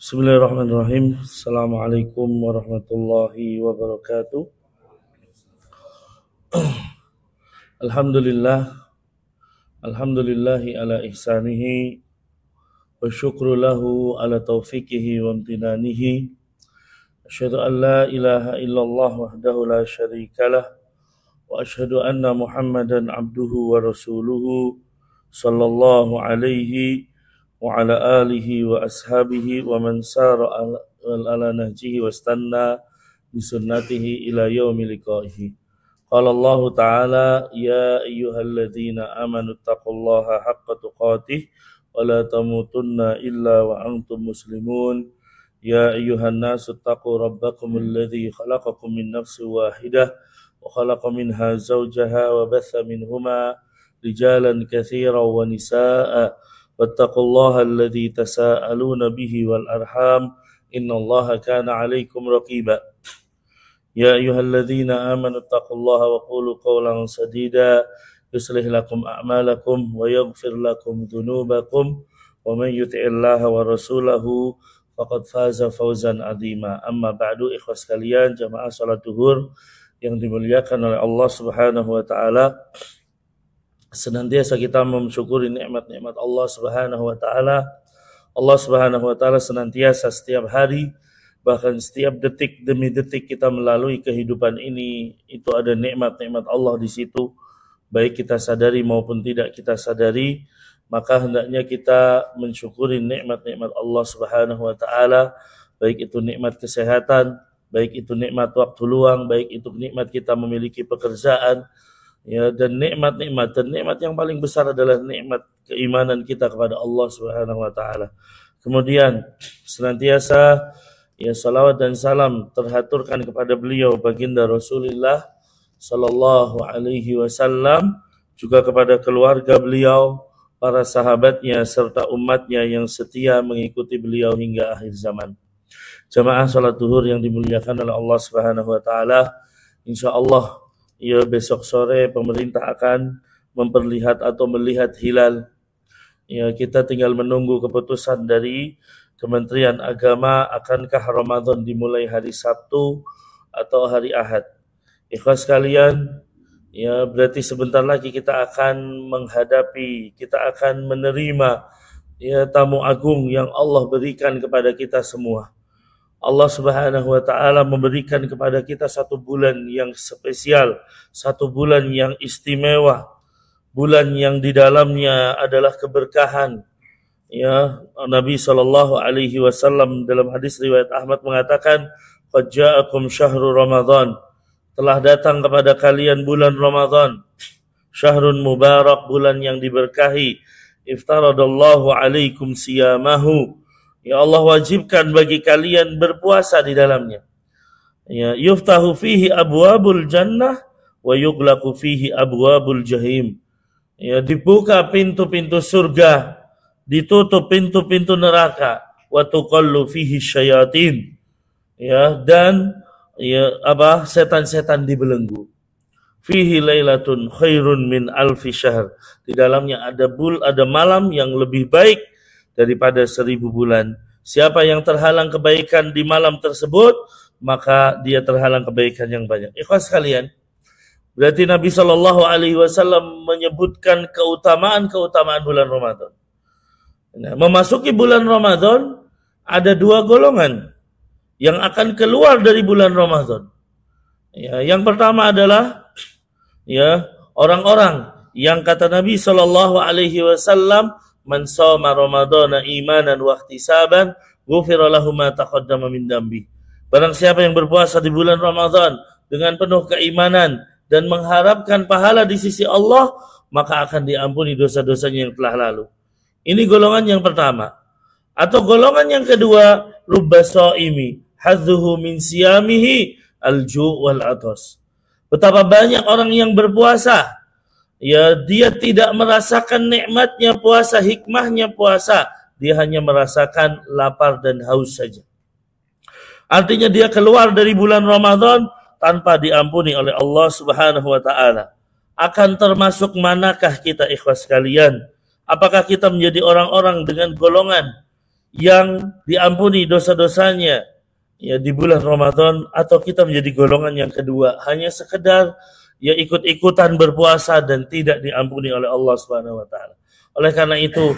Bismillahirrahmanirrahim. Assalamualaikum warahmatullahi wabarakatuh. Alhamdulillahi ala ihsanihi wa syukru lahu ala taufiqihi wa amtinanihi. Asyhadu an la ilaha illallah wahdahu la syarikalah wa asyhadu anna Muhammadan abduhu wa rasuluhu sallallahu alaihi wa ala alihi wa ashabihi wa man sara ala nahjihi wa istanna bi sunnatihi ila yaumil liqaihi. Qala Allah Ta'ala ya ayyuhalladzina amanu taqullaha haqqa tuqatih wa la tamutunna illa wa antum muslimun. Ya ayyuhan nasu taqu rabbakum alladzi khalaqakum min nafsin wahidah wa khalaqa minha zawjaha wa batha minhuma rijalan katsiran wa nisaa'a wattaqullaha alladzi tasaaluna bihi wal arham innallaha kana 'alaikum raqiba. Ya ayyuhalladzina amanu taqullaha wa qulu qawlan sadida yuslih lakum a'malakum wa yaghfir lakum dhunubakum wa man yuti'illaha wa rasulahu faqad faza fawzan 'azima. Amma ba'du, ikhwas sekalian, jamaah salat zuhur yang dimuliakan oleh Allah Subhanahu wa taala. Senantiasa kita mensyukuri nikmat-nikmat Allah Subhanahu wa taala. Allah Subhanahu wa taala senantiasa setiap hari, bahkan setiap detik demi detik kita melalui kehidupan ini, itu ada nikmat-nikmat Allah di situ. Baik kita sadari maupun tidak kita sadari, maka hendaknya kita mensyukuri nikmat-nikmat Allah Subhanahu wa taala, baik itu nikmat kesehatan, baik itu nikmat waktu luang, baik itu nikmat kita memiliki pekerjaan. Ya, dan nikmat yang paling besar adalah nikmat keimanan kita kepada Allah Subhanahu wa taala. Kemudian senantiasa ya salawat dan salam terhaturkan kepada beliau baginda Rasulullah sallallahu alaihi wasallam, juga kepada keluarga beliau, para sahabatnya serta umatnya yang setia mengikuti beliau hingga akhir zaman. Jamaah salat zuhur yang dimuliakan oleh Allah Subhanahu wa taala, insyaallah ya besok sore pemerintah akan memperlihat atau melihat hilal. Ya, kita tinggal menunggu keputusan dari Kementerian Agama, akankah Ramadan dimulai hari Sabtu atau hari Ahad. Ikhwas sekalian, ya berarti sebentar lagi kita akan menerima ya tamu agung yang Allah berikan kepada kita semua. Allah Subhanahu wa taala memberikan kepada kita satu bulan yang spesial, satu bulan yang istimewa, bulan yang di dalamnya adalah keberkahan. Ya, Nabi sallallahu alaihi wasallam dalam hadis riwayat Ahmad mengatakan, "Qad ja'akum syahrul Ramadan." Telah datang kepada kalian bulan Ramadan. Syahrun mubarak, bulan yang diberkahi. Iftaradallahu alaikum siyamahu. Ya, Allah wajibkan bagi kalian berpuasa di dalamnya. Ya, yuftahu fihi abwabul jannah wa yughlaqu fihi abwabul jahim. Ya, dibuka pintu-pintu surga, ditutup pintu-pintu neraka, wa tuqallu fihi syayatin. Ya, dan ya setan-setan dibelenggu. Fihi lailatun khairun min alfi syahr. Di dalamnya ada malam yang lebih baik daripada 1000 bulan. Siapa yang terhalang kebaikan di malam tersebut, maka dia terhalang kebaikan yang banyak. Ikhwas sekalian, berarti Nabi Shallallahu Alaihi Wasallam menyebutkan keutamaan bulan Ramadan. Nah, memasuki bulan Ramadan ada 2 golongan yang akan keluar dari bulan Ramadan. Ya, yang pertama adalah ya orang-orang yang kata Nabi Shallallahu Alaihi Wasallam, man shoma ramadhana imanan wa ihtisaban ghufira lahu ma taqaddama min dambi. Barang siapa yang berpuasa di bulan Ramadan dengan penuh keimanan dan mengharapkan pahala di sisi Allah, maka akan diampuni dosa-dosanya yang telah lalu. Ini golongan yang pertama. Atau golongan yang kedua, rubba shaimi hadzuhu min siyamihi al-ju' wal atas. Betapa banyak orang yang berpuasa, ya dia tidak merasakan nikmatnya puasa, hikmahnya puasa. Dia hanya merasakan lapar dan haus saja. Artinya dia keluar dari bulan Ramadan tanpa diampuni oleh Allah Subhanahu wa taala. Akan termasuk manakah kita, ikhwas sekalian? Apakah kita menjadi orang-orang dengan golongan yang diampuni dosa-dosanya ya di bulan Ramadan, atau kita menjadi golongan yang kedua, hanya sekedar ya ikut-ikutan berpuasa dan tidak diampuni oleh Allah Subhanahu wa taala. Oleh karena itu,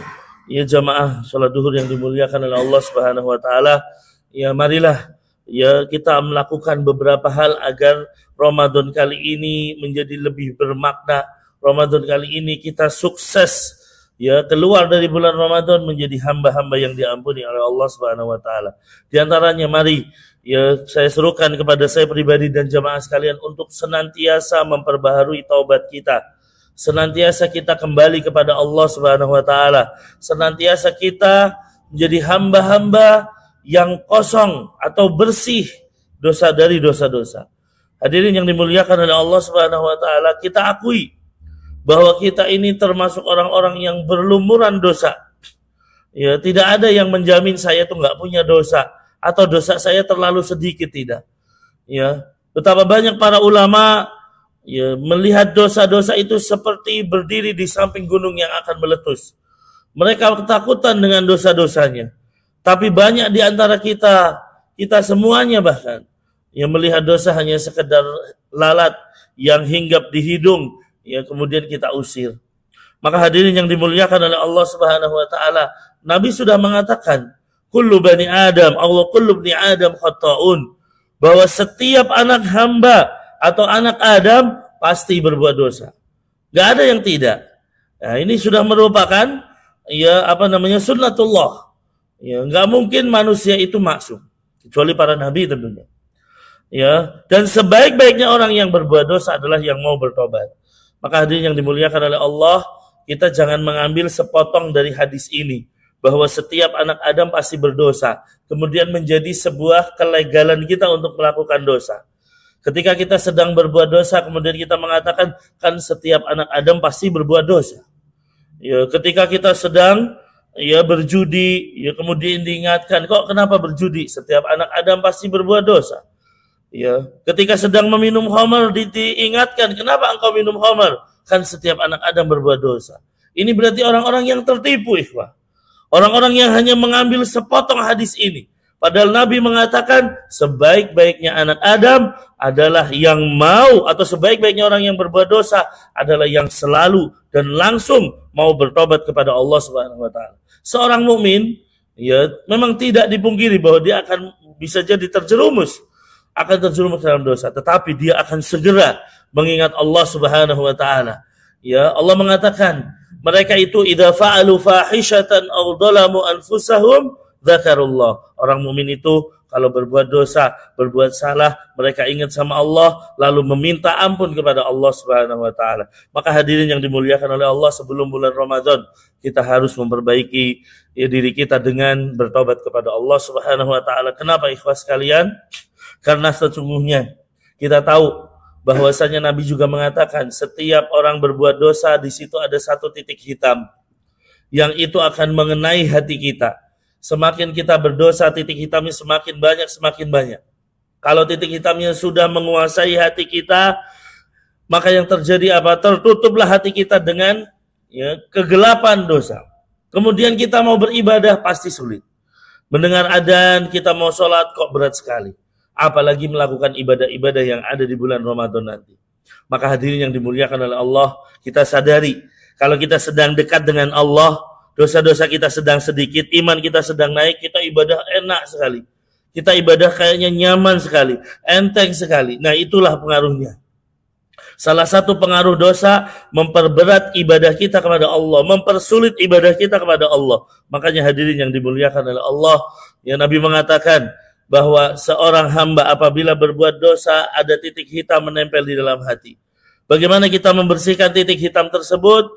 ya jamaah salat duhur yang dimuliakan oleh Allah Subhanahu wa taala, ya marilah ya kita melakukan beberapa hal agar Ramadan kali ini menjadi lebih bermakna. Ramadan kali ini kita sukses ya keluar dari bulan Ramadan menjadi hamba-hamba yang diampuni oleh Allah Subhanahu wa taala. Di antaranya mari ya saya serukan kepada saya pribadi dan jamaah sekalian untuk senantiasa memperbaharui taubat kita. Senantiasa kita kembali kepada Allah Subhanahu wa taala. Senantiasa kita menjadi hamba-hamba yang kosong atau bersih dosa dari dosa-dosa. Hadirin yang dimuliakan oleh Allah Subhanahu wa taala, kita akui bahwa kita ini termasuk orang-orang yang berlumuran dosa. Ya, tidak ada yang menjamin saya itu nggak punya dosa atau dosa saya terlalu sedikit, tidak. Ya, betapa banyak para ulama ya melihat dosa-dosa itu seperti berdiri di samping gunung yang akan meletus. Mereka ketakutan dengan dosa-dosanya. Tapi banyak di antara kita semuanya bahkan yang melihat dosa hanya sekedar lalat yang hinggap di hidung, ya kemudian kita usir. Maka hadirin yang dimuliakan oleh Allah Subhanahu wa taala, Nabi sudah mengatakan, kullu bani Adam, Allah kullu bani Adam khata'un, bahwa setiap anak hamba atau anak Adam pasti berbuat dosa. Gak ada yang tidak. Nah, ini sudah merupakan ya sunnatullah. Ya, nggak mungkin manusia itu maksum kecuali para nabi tentunya. Ya, dan sebaik-baiknya orang yang berbuat dosa adalah yang mau bertobat. Maka hadirin yang dimuliakan oleh Allah, kita jangan mengambil sepotong dari hadis ini bahwa setiap anak Adam pasti berdosa, kemudian menjadi sebuah kelegalan kita untuk melakukan dosa. Ketika kita sedang berbuat dosa, kemudian kita mengatakan kan setiap anak Adam pasti berbuat dosa. Ya, ketika kita sedang ya berjudi, ya kemudian diingatkan, kok kenapa berjudi? Setiap anak Adam pasti berbuat dosa. Ya, ketika sedang meminum khamar diingatkan, kenapa engkau minum khamar? Kan setiap anak Adam berbuat dosa. Ini berarti orang-orang yang tertipu, ikhwah. Orang-orang yang hanya mengambil sepotong hadis ini. Padahal Nabi mengatakan sebaik-baiknya anak Adam adalah yang mau, atau sebaik-baiknya orang yang berbuat dosa adalah yang selalu dan langsung mau bertobat kepada Allah Subhanahu wa taala. Seorang mukmin ya memang tidak dipungkiri bahwa dia akan bisa jadi terjerumus dalam dosa, tetapi dia akan segera mengingat Allah Subhanahu wa taala. Ya, Allah mengatakan, mereka itu idza fa'alu fahishatan aw dhalamu anfusahum dzakarullah. Orang mukmin itu kalau berbuat dosa, berbuat salah, mereka ingat sama Allah lalu meminta ampun kepada Allah Subhanahu wa taala. Maka hadirin yang dimuliakan oleh Allah, sebelum bulan Ramadan kita harus memperbaiki ya, diri kita dengan bertobat kepada Allah Subhanahu wa taala. Kenapa ikhwas sekalian? Karena sesungguhnya kita tahu bahwasanya Nabi juga mengatakan setiap orang berbuat dosa di situ ada satu titik hitam yang itu akan mengenai hati kita. Semakin kita berdosa, titik hitamnya semakin banyak. Kalau titik hitamnya sudah menguasai hati kita, maka yang terjadi apa? Tertutuplah hati kita dengan ya, kegelapan dosa. Kemudian kita mau beribadah pasti sulit. Mendengar adzan, kita mau sholat kok berat sekali. Apalagi melakukan ibadah-ibadah yang ada di bulan Ramadan nanti. Maka hadirin yang dimuliakan oleh Allah, kita sadari kalau kita sedang dekat dengan Allah, dosa-dosa kita sedang sedikit, iman kita sedang naik, kita ibadah enak sekali. Kita ibadah kayaknya nyaman sekali, enteng sekali. Nah, itulah pengaruhnya. Salah satu pengaruh dosa memperberat ibadah kita kepada Allah, mempersulit ibadah kita kepada Allah. Makanya hadirin yang dimuliakan oleh Allah, ya Nabi mengatakan bahwa seorang hamba apabila berbuat dosa ada titik hitam menempel di dalam hati. Bagaimana kita membersihkan titik hitam tersebut?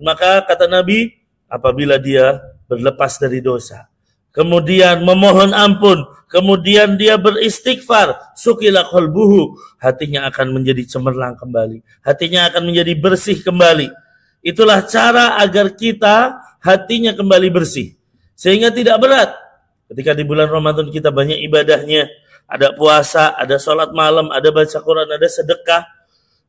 Maka kata Nabi, apabila dia berlepas dari dosa, kemudian memohon ampun, kemudian dia beristighfar, sukila qalbuhu, hatinya akan menjadi cemerlang kembali, hatinya akan menjadi bersih kembali. Itulah cara agar kita hatinya kembali bersih, sehingga tidak berat. Ketika di bulan Ramadan kita banyak ibadahnya, ada puasa, ada sholat malam, ada baca Quran, ada sedekah,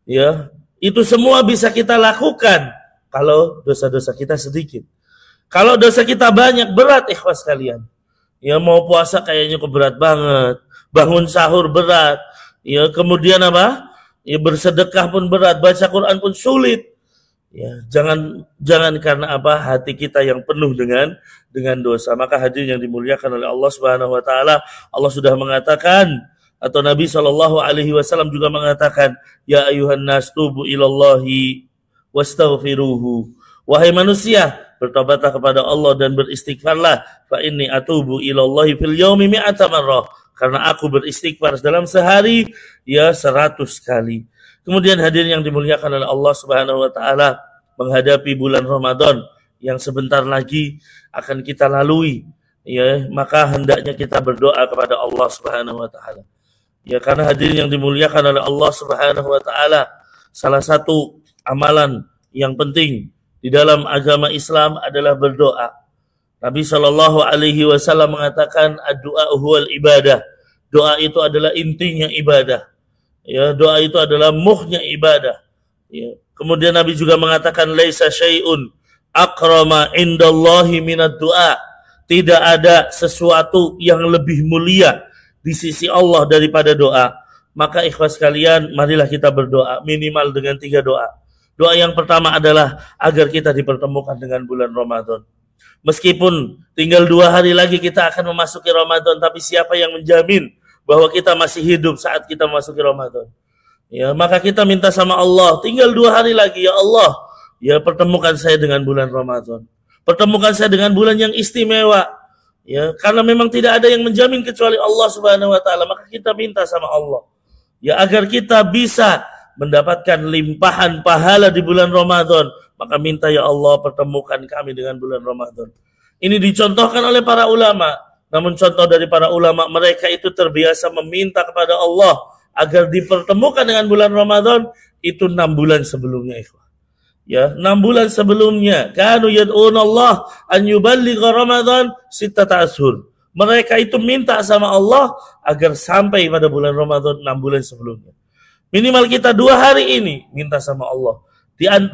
ya itu semua bisa kita lakukan kalau dosa-dosa kita sedikit. Kalau dosa kita banyak, berat ikhwas kalian. Ya mau puasa kayaknya kok berat banget. Bangun sahur berat. Ya kemudian apa? Ya bersedekah pun berat, baca Quran pun sulit. Ya, jangan karena apa? Hati kita yang penuh dengan dosa. Maka hadirin yang dimuliakan oleh Allah Subhanahu wa taala, Allah sudah mengatakan atau Nabi Shallallahu alaihi wasallam juga mengatakan, ya ayuhan nas tubu ilallahi wastaghfiruhu. Wahai manusia, bertobatlah kepada Allah dan beristighfarlah. Fa inni atubu ilallahi fil yaumi mi'ata marrah. Karena aku beristighfar dalam sehari ya 100 kali. Kemudian hadirin yang dimuliakan oleh Allah Subhanahu wa taala, menghadapi bulan Ramadan yang sebentar lagi akan kita lalui, ya, maka hendaknya kita berdoa kepada Allah Subhanahu wa taala. Ya, karena hadirin yang dimuliakan oleh Allah Subhanahu wa taala, salah satu amalan yang penting di dalam agama Islam adalah berdoa. Nabi Shallallahu alaihi wasallam mengatakan ad-du'a huwal ibadah. Doa itu adalah intinya ibadah. Ya, doa itu adalah muhnya ibadah. Ya. Kemudian Nabi juga mengatakan laisa syai'un akrama indallahi minad du'a. Tidak ada sesuatu yang lebih mulia di sisi Allah daripada doa. Maka ikhwas kalian, marilah kita berdoa minimal dengan 3 doa. Doa yang pertama adalah agar kita dipertemukan dengan bulan Ramadan. Meskipun tinggal 2 hari lagi kita akan memasuki Ramadan, tapi siapa yang menjamin bahwa kita masih hidup saat kita memasuki Ramadan? Ya, maka kita minta sama Allah, tinggal 2 hari lagi, ya Allah, ya pertemukan saya dengan bulan Ramadan. Pertemukan saya dengan bulan yang istimewa. Ya, karena memang tidak ada yang menjamin kecuali Allah Subhanahu wa taala, maka kita minta sama Allah ya agar kita bisa mendapatkan limpahan pahala di bulan Ramadan. Maka minta ya Allah pertemukan kami dengan bulan Ramadan. Ini dicontohkan oleh para ulama. Namun contoh dari para ulama, mereka itu terbiasa meminta kepada Allah agar dipertemukan dengan bulan Ramadan itu 6 bulan sebelumnya, ikhwah. Ya, 6 bulan sebelumnya, kanu yad'una Allah an yuballigha Ramadan 6 ashur. Mereka itu minta sama Allah agar sampai pada bulan Ramadan 6 bulan sebelumnya. Minimal kita 2 hari ini minta sama Allah.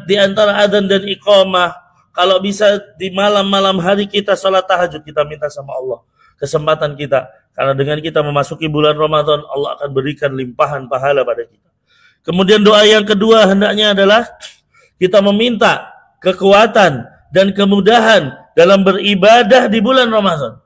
Di antara adzan dan iqamah, kalau bisa di malam-malam hari kita salat tahajud, kita minta sama Allah kesempatan kita. Karena dengan kita memasuki bulan Ramadan, Allah akan berikan limpahan pahala pada kita. Kemudian doa yang kedua hendaknya adalah kita meminta kekuatan dan kemudahan dalam beribadah di bulan Ramadan.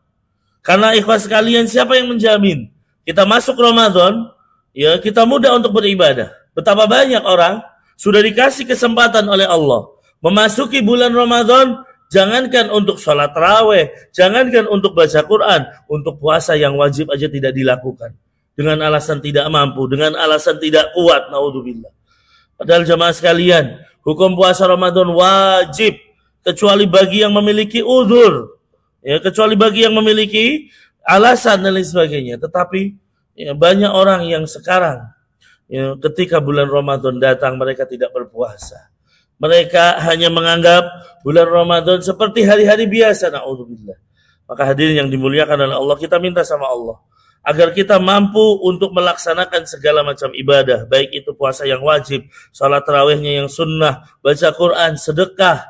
Karena ikhwas sekalian, siapa yang menjamin kita masuk Ramadan, ya kita mudah untuk beribadah. Betapa banyak orang sudah dikasih kesempatan oleh Allah memasuki bulan Ramadan, jangankan untuk sholat tarawih, jangankan untuk baca Quran, untuk puasa yang wajib aja tidak dilakukan. Dengan alasan tidak mampu, dengan alasan tidak kuat, naudzubillah. Padahal jamaah sekalian, hukum puasa Ramadan wajib kecuali bagi yang memiliki uzur, ya, kecuali bagi yang memiliki alasan dan lain sebagainya. Tetapi ya, banyak orang yang sekarang ya, ketika bulan Ramadan datang mereka tidak berpuasa. Mereka hanya menganggap bulan Ramadan seperti hari-hari biasa, naudzubillah. Maka hadirin yang dimuliakan oleh Allah, kita minta sama Allah agar kita mampu untuk melaksanakan segala macam ibadah, baik itu puasa yang wajib, salat tarawihnya yang sunnah, baca Quran, sedekah,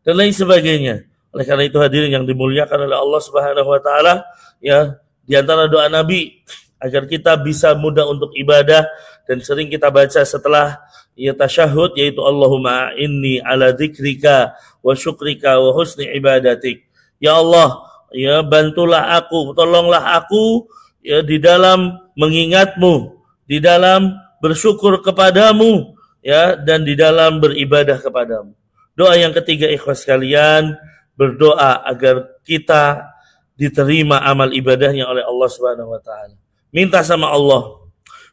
dan lain sebagainya. Oleh karena itu hadirin yang dimuliakan oleh Allah Subhanahu wa taala, ya, di antara doa Nabi agar kita bisa mudah untuk ibadah dan sering kita baca setelah ya tasyahud, yaitu Allahumma inni ala dzikrika wa syukrika wa husni ibadatik. Ya Allah, ya bantulah aku, tolonglah aku ya di dalam mengingatmu, di dalam bersyukur kepadamu, ya, dan di dalam beribadah kepadamu. Doa yang ketiga ikhwas sekalian, berdoa agar kita diterima amal ibadahnya oleh Allah Subhanahu wa taala. Minta sama Allah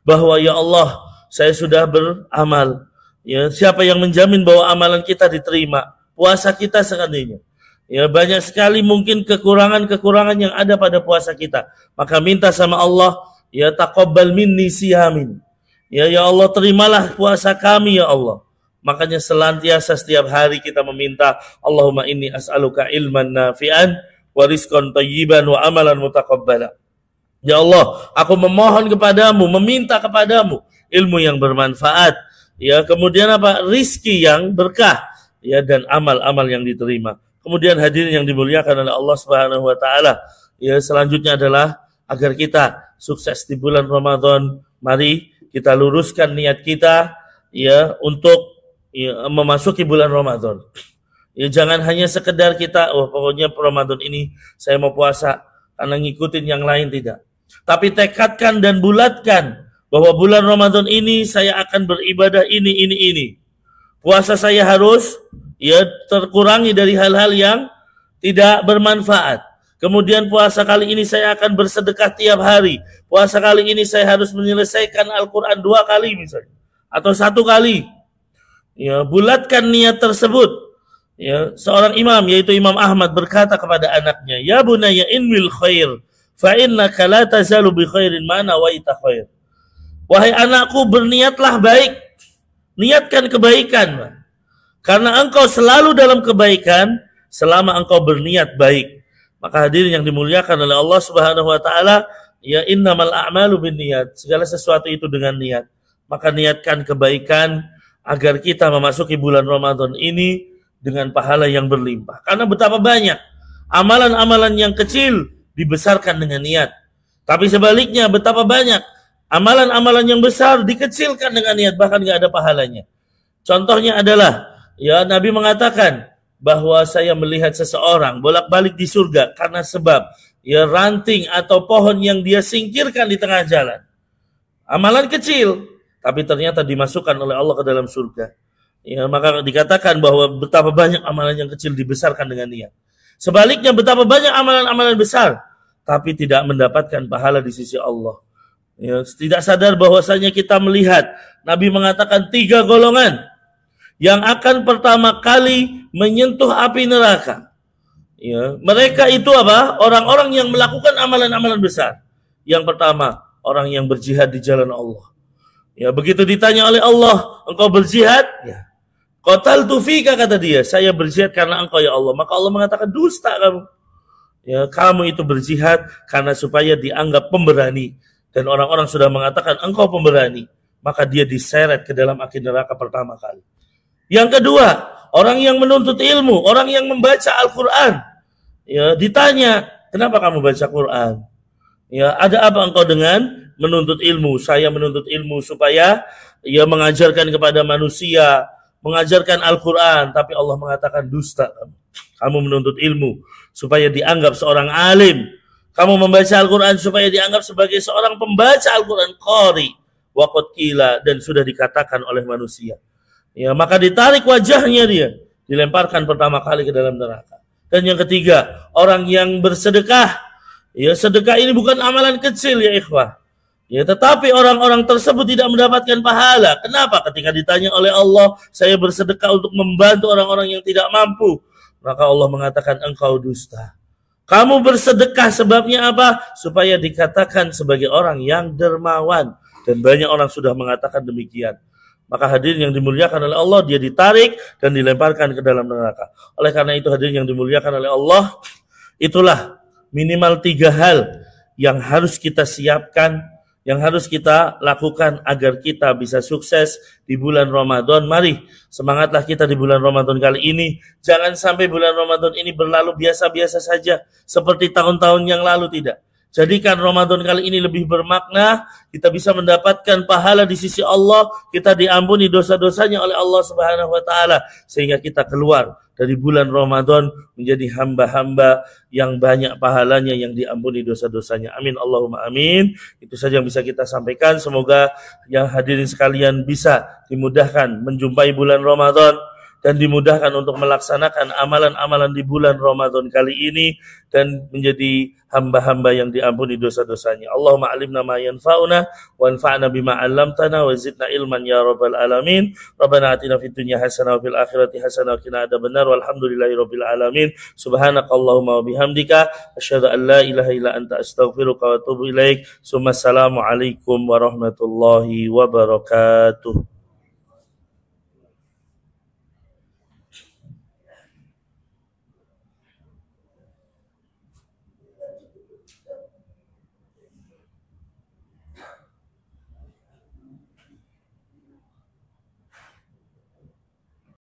bahwa ya Allah, saya sudah beramal. Ya, siapa yang menjamin bahwa amalan kita diterima? Puasa kita seandainya. Ya, banyak sekali mungkin kekurangan-kekurangan yang ada pada puasa kita. Maka minta sama Allah, ya taqabbal minni siyamin. Ya Allah, terimalah puasa kami ya Allah. Makanya senantiasa setiap hari kita meminta, Allahumma inni as'aluka ilman nafi'an wa rizqan thayyiban wa amalan mutaqabbala. Ya Allah, aku memohon kepadamu, meminta kepadamu ilmu yang bermanfaat, ya kemudian apa? Rizki yang berkah, ya, dan amal-amal yang diterima. Kemudian hadirin yang dimuliakan oleh Allah Subhanahu wa taala, ya selanjutnya adalah agar kita sukses di bulan Ramadan, mari kita luruskan niat kita ya untuk memasuki bulan Ramadan. Ya jangan hanya sekedar kita pokoknya Ramadan ini saya mau puasa karena ngikutin yang lain, tidak. Tapi tekadkan dan bulatkan bahwa bulan Ramadan ini saya akan beribadah ini. Puasa saya harus ya terkurangi dari hal-hal yang tidak bermanfaat. Kemudian puasa kali ini saya akan bersedekah tiap hari. Puasa kali ini saya harus menyelesaikan Al-Quran 2 kali misalnya. Atau 1 kali. Ya, bulatkan niat tersebut. Ya, seorang imam yaitu Imam Ahmad berkata kepada anaknya, "Ya bunayya inwil khair, fa innaka la tazalu bi khairin ma nawaita khair." Wahai anakku, berniatlah baik. Niatkan kebaikan. Karena engkau selalu dalam kebaikan selama engkau berniat baik. Maka hadirin yang dimuliakan oleh Allah Subhanahu wa taala, ya innamal a'malu binniyat. Segala sesuatu itu dengan niat. Maka niatkan kebaikan agar kita memasuki bulan Ramadan ini dengan pahala yang berlimpah. Karena betapa banyak amalan-amalan yang kecil dibesarkan dengan niat. Tapi sebaliknya betapa banyak amalan-amalan yang besar dikecilkan dengan niat, bahkan nggak ada pahalanya. Contohnya adalah, ya Nabi mengatakan bahwa saya melihat seseorang bolak-balik di surga karena sebab ya ranting atau pohon yang dia singkirkan di tengah jalan. Amalan kecil, tapi ternyata dimasukkan oleh Allah ke dalam surga. Ya, maka dikatakan bahwa betapa banyak amalan yang kecil dibesarkan dengan niat. Sebaliknya betapa banyak amalan-amalan besar, tapi tidak mendapatkan pahala di sisi Allah. Ya, tidak sadar bahwasanya kita melihat Nabi mengatakan 3 golongan yang akan pertama kali menyentuh api neraka. Ya, mereka itu apa? Orang-orang yang melakukan amalan-amalan besar. Yang pertama, orang yang berjihad di jalan Allah. Ya, begitu ditanya oleh Allah, engkau berjihad? Ya. Qataltu fika, kata dia, saya berjihad karena engkau ya Allah. Maka Allah mengatakan, dusta kamu. Ya, kamu itu berjihad karena supaya dianggap pemberani. Dan orang-orang sudah mengatakan engkau pemberani. Maka dia diseret ke dalam api neraka pertama kali. Yang kedua, orang yang menuntut ilmu, orang yang membaca Al-Quran. Ya, ditanya, kenapa kamu baca Quran? Ya, ada apa engkau dengan menuntut ilmu? Saya menuntut ilmu supaya ya mengajarkan kepada manusia, mengajarkan Al-Quran. Tapi Allah mengatakan dusta kamu. Kamu menuntut ilmu supaya dianggap seorang alim. Kamu membaca Al-Quran supaya dianggap sebagai seorang pembaca Al-Quran, qari, waqad qila, dan sudah dikatakan oleh manusia. Ya, maka ditarik wajahnya dia, dilemparkan pertama kali ke dalam neraka. Dan yang ketiga, orang yang bersedekah. Ya, sedekah ini bukan amalan kecil ya ikhwah. Ya, tetapi orang-orang tersebut tidak mendapatkan pahala. Kenapa? Ketika ditanya oleh Allah, saya bersedekah untuk membantu orang-orang yang tidak mampu. Maka Allah mengatakan engkau dusta. Kamu bersedekah sebabnya apa? Supaya dikatakan sebagai orang yang dermawan. Dan banyak orang sudah mengatakan demikian. Maka hadirin yang dimuliakan oleh Allah, dia ditarik dan dilemparkan ke dalam neraka. Oleh karena itu hadirin yang dimuliakan oleh Allah, itulah minimal 3 hal yang harus kita siapkan, yang harus kita lakukan agar kita bisa sukses di bulan Ramadan. Mari semangatlah kita di bulan Ramadan kali ini. Jangan sampai bulan Ramadan ini berlalu biasa-biasa saja seperti tahun-tahun yang lalu, tidak. Jadikan Ramadan kali ini lebih bermakna, kita bisa mendapatkan pahala di sisi Allah, kita diampuni dosa-dosanya oleh Allah Subhanahu wa taala, sehingga kita keluar dari bulan Ramadan menjadi hamba-hamba yang banyak pahalanya, yang diampuni dosa-dosanya. Amin Allahumma amin. Itu saja yang bisa kita sampaikan. Semoga yang hadirin sekalian bisa dimudahkan menjumpai bulan Ramadan dan dimudahkan untuk melaksanakan amalan-amalan di bulan Ramadan kali ini dan menjadi hamba-hamba yang diampuni dosa-dosanya. Allahumma alimna ma yanfa'una wa anfa'na bima 'allamtana wa zidna ilman ya rabbal alamin. Rabbana atina fid dunya hasanah wa fil akhirati hasanah wa qina adzabannar. Walhamdulillahi rabbil alamin. Subhanakallahumma wa bihamdika asyhadu an la ilaha illa anta astaghfiruka wa atubu ilaik. Assalamu alaikum warahmatullahi wabarakatuh.